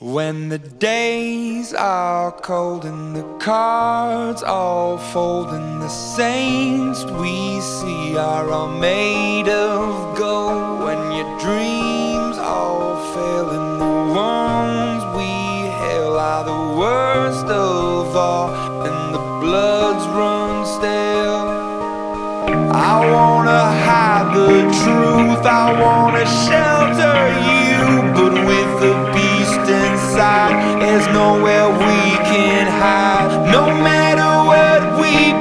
When the days are cold and the cards all fold and the saints we see are all made of gold, when your dreams all fail and the ones we hail are the worst of all and the bloods run stale, I wanna hide the truth, I wanna shelter you, but with the beast inside, there's nowhere we can hide. No man